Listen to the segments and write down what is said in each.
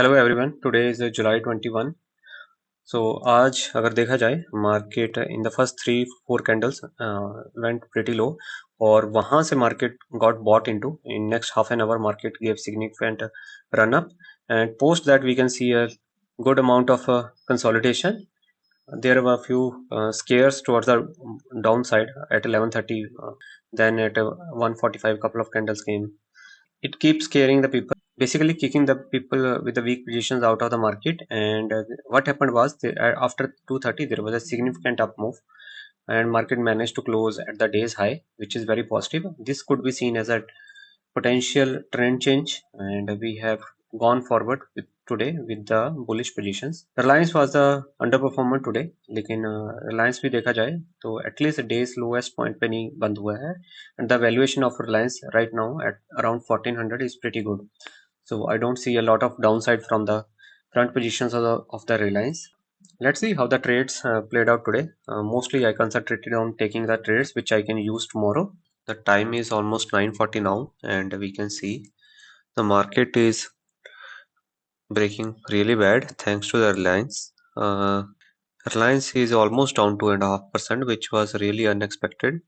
Hello everyone, today is July 21। So आज अगर देखा जाए market in the first 3-4 candles went pretty low और वहां से market got bought into in next half an hour market give significant run up and post that we can see a good amount of consolidation. There were a few scares towards the downside at 11:30, then at 1:45 couple of candles came. It keeps scaring the people, basically kicking the people with the weak positions out of the market. And what happened was after 2:30 there was a significant up move and market managed to close at the day's high, which is very positive. This could be seen as a potential trend change, and we have gone forward with today with the bullish positions. Reliance was the underperformer today, लेकिन Reliance भी देखा जाए तो at least days lowest point पे नहीं बंद हुआ है, and the valuation of Reliance right now at around 1400 is pretty good. So I don't see a lot of downside from the front positions of the Reliance. Let's see how the trades played out today. Mostly I concentrated on taking the trades which I can use tomorrow. The time is almost 9:40 now, and we can see the market is breaking really bad thanks to the Reliance. Reliance is almost down 2.5%, which was really unexpected.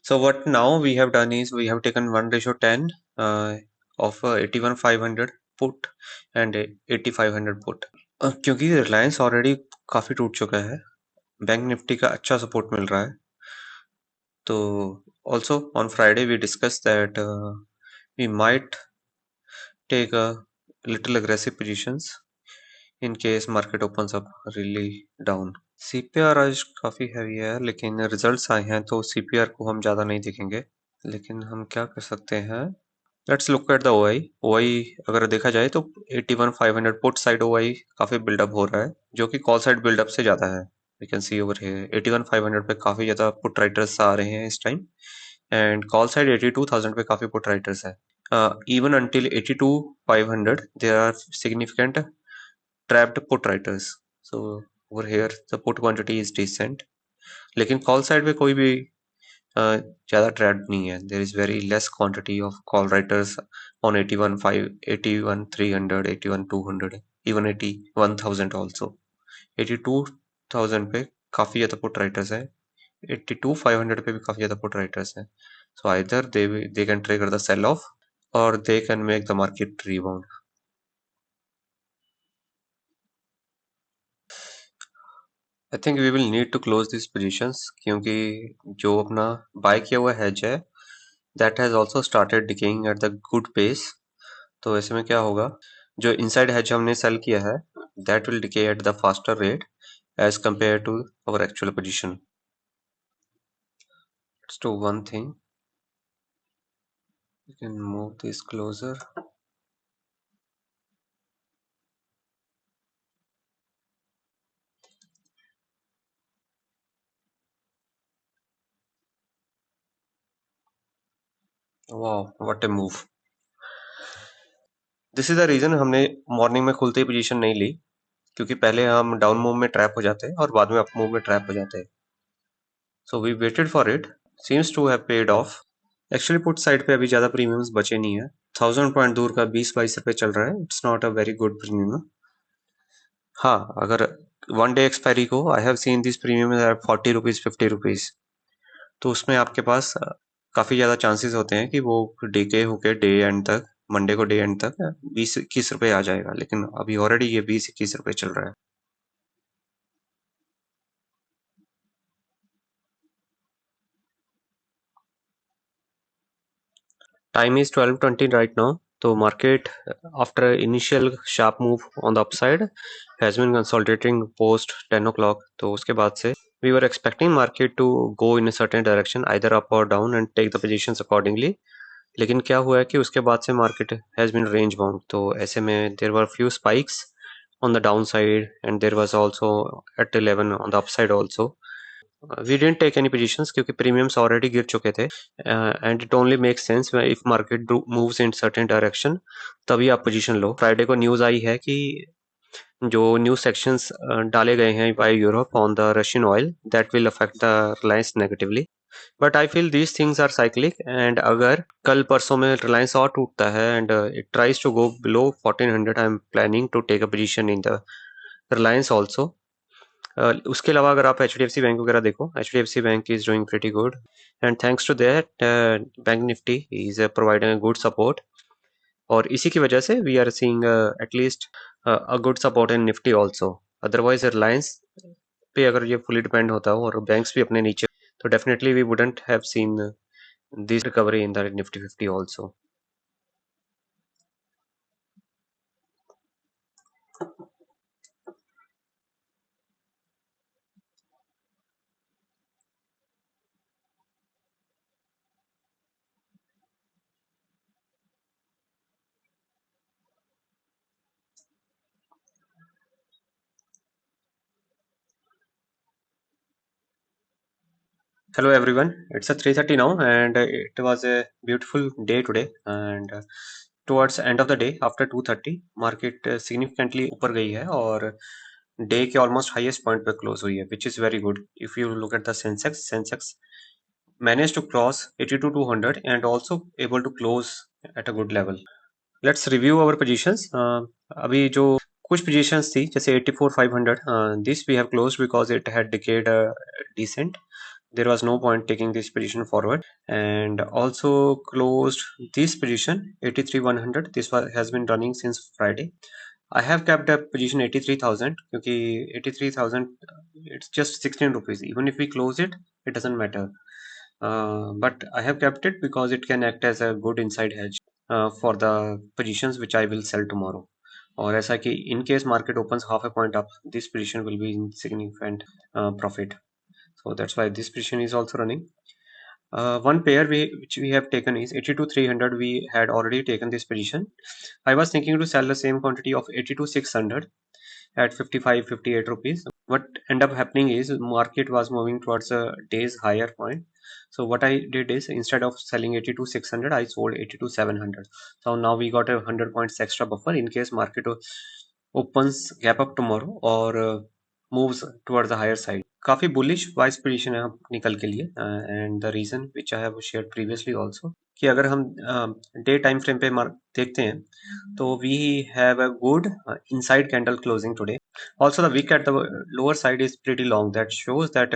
So what now we have done is we have taken 1:10 of 81,500 put and 8,500 put. क्योंकि Reliance already काफी टूट चुका है, bank Nifty का अच्छा support मिल रहा है. तो also on Friday we discussed that we might take a little aggressive positions in case market opens up really down. CPR आज काफी हैवी है, लेकिन रिजल्ट्स आए हैं तो CPR को हम ज्यादा नहीं देखेंगे. लेकिन हम क्या कर सकते हैं, let's look at the OI अगर देखा जाए तो 81,500 पुट साइड OI काफी बिल्डअप हो रहा है, जो कि कॉल साइड बिल्डअप से ज्यादा है. We can see over here 81,500 पे काफी ज्यादा पुट राइटर्स आ रहे हैं इस टाइम, एंड कॉल साइड 82,000 पे काफी पुट राइटर्स है. Even until 82,500 there are significant trapped put writers, so over here the put quantity is decent. लेकिन कॉल साइड पे कोई भी ज़्यादा ट्रेड नहीं है. There is very less quantity of call writers on 81,500, 81,300, 81,200, even 81,000 also. 82,000 पे काफ़ी ज़्यादा पुट राइटर्स है, 82,500 पे भी काफ़ी ज़्यादा पुट राइटर्स है. So either they can trigger the sell off or they can make the market rebound. I think we will need to close this positions, क्योंकि जो अपना बाय किया हुआ हैज है that has also started decaying at the good pace. तो ऐसे में क्या होगा, जो इनसाइड हैज हमने सेल किया है that will decay at the faster rate as compared to our actual position. Let's do one thing, we can move this closer. Wow, what a move. This is the reason हमने morning में खुलते ही position नहीं ली, क्योंकि पहले हम down move में trap हो जाते हैं और बाद में अप मूव में ट्रैप हो जाते हैं. So we waited for it, seems to have paid off. Actually put side पे अभी ज्यादा प्रीमियम्स बचे नहीं है. 1000 पॉइंट दूर का 20-22 रुपए चल रहा है. It's not a very good premium. हाँ, अगर वन डे एक्सपायरी को I have seen this premium 40 rupees 50 rupees, तो उसमें आपके पास काफी ज्यादा चांसेस होते हैं कि वो डे के होके डे एंड तक, मंडे को डे एंड तक 20-21 रुपए आ जाएगा. लेकिन अभी ऑलरेडी ये 20-21 रुपए चल रहा है. Time is 12:20 right now. So market, after initial sharp move on the upside, has been consolidating post 10 o'clock. तो उसके बाद से we were expecting market to go in a certain direction, either up or down, and take the positions accordingly. लेकिन क्या हुआ है कि उसके बाद से market has been range bound. तो ऐसे में there were few spikes on the downside, and there was also at 11 on the upside also. We didn't take any positions क्योंकि प्रीमियम्स ऑलरेडी गिर चुके थे, and it only makes sense if market moves in certain direction, तभी आप position लो। Friday को news आई है कि जो न्यू सेक्शंस डाले गए हैं by Europe on the Russian oil, that will affect the Reliance negatively, but I feel these things are cyclic, and अगर कल परसों में रिलायंस और टूटता है and it tries to go below 1400, I am planning to take a position in the Reliance also. उसके अलावा अगर आप HDFC बैंक वगैरह देखो, HDFC bank is doing pretty good, and thanks to that bank Nifty is providing good support, और इसी की वजह से we are seeing at least a good support in Nifty also. Otherwise Reliance पे अगर ये फुली डिपेंड होता हो और बैंक्स भी अपने नीचे, तो definitely we wouldn't have seen this recovery in the Nifty 50 also. Hello everyone, it's a 3:30 now, and it was a beautiful day today, and towards end of the day after 2:30 market significantly ऊपर गई है और day के almost highest point पे close हुई है, which is very good. If you look at the Sensex managed to cross 82,200 and also able to close at a good level. Let's review our positions. अभी जो कुछ positions थी जैसे 84,500, this we have closed because it had decayed decent. There was no point taking this position forward, and also closed this position 83,100. This has been running since Friday. I have kept a position 83,000 क्योंकि 83,000 it's just 16 rupees. Even if we close it, it doesn't matter. But I have kept it because it can act as a good inside hedge for the positions which I will sell tomorrow. और ऐसा कि in case market opens half a point up, this position will be in significant profit. So that's why this position is also running. One pair which we have taken is 82,300. We had already taken this position. I was thinking to sell the same quantity of 82,600 at 55, 58 rupees. What ended up happening is market was moving towards a day's higher point. So what I did is instead of selling 82,600, I sold 82,700. So now we got a 100 points extra buffer in case market opens gap up tomorrow or moves towards the higher side. काफी bullish wise position है अपनी कल के लिए, and the reason which I have shared previously also कि अगर हम day time frame पे देखते हैं तो we have a good inside candle closing today. Also the wick at the lower side is pretty long, that shows that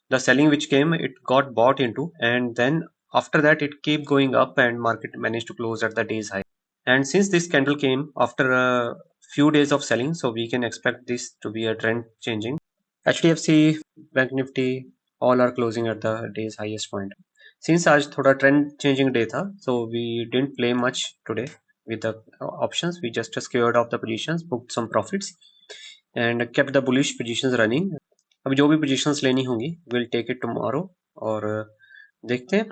the selling which came, it got bought into, and then after that it keep going up and market managed to close at the day's high. And since this candle came after a few days of selling, so we can expect this to be a trend changing. HDFC, Bank Nifty, all are closing at the day's highest point. Since आज थोड़ा trend changing day था, so we didn't play much today with the options. We just squared off the positions, booked some profits, and kept the bullish positions running. अभी जो भी positions लेनी होंगी, we'll take it tomorrow. और देखते हैं,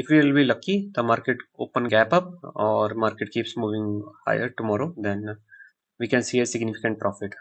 if we will be lucky, the market open gap up or market keeps moving higher tomorrow, then we can see a significant profit.